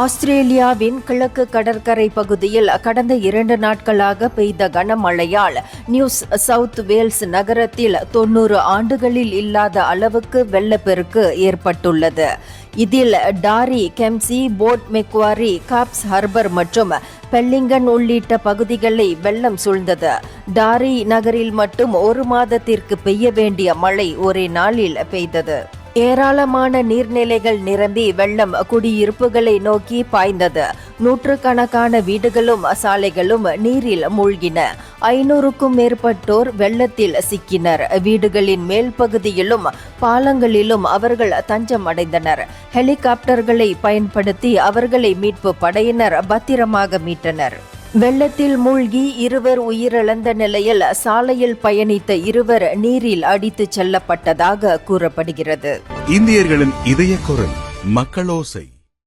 ஆஸ்திரேலியாவின் கிழக்கு கடற்கரை பகுதியில் கடந்த 2 நாட்களாக பெய்த கனமழையால் நியூ சவுத் வேல்ஸ் நகரத்தில் 90 ஆண்டுகளில் இல்லாத அளவுக்கு வெள்ளப்பெருக்கு ஏற்பட்டுள்ளது. இதில் டாரி, கெம்சி, போட் மெக்வாரி, காப்ஸ் ஹார்பர் மற்றும் பெல்லிங்கன் உள்ளிட்ட பகுதிகளை வெள்ளம் சூழ்ந்தது. டாரி நகரில் மட்டும் 1 மாதத்திற்கு பெய்ய வேண்டிய மழை ஒரே நாளில் பெய்தது. ஏராளமான நீர்நிலைகள் நிரம்பி வெள்ளம் குடியிருப்புகளை நோக்கி பாய்ந்தது. நூற்றுக்கணக்கான வீடுகளும் சாலைகளும் நீரில் மூழ்கின. 500க்கும் மேற்பட்டோர் வெள்ளத்தில் சிக்கினர். வீடுகளின் மேல் பகுதியிலும் பாலங்களிலும் அவர்கள் தஞ்சம் அடைந்தனர். ஹெலிகாப்டர்களை பயன்படுத்தி அவர்களை மீட்பு படையினர் பத்திரமாக மீட்டனர். வெள்ளத்தில் மூழ்கி 2 உயிரிழந்த நிலையில் சாலையில் பயணித்த 2 நீரில் அடித்துச் செல்லப்பட்டதாக கூறப்படுகிறது. இந்தியர்களின் இதய குரல் மக்களோசை.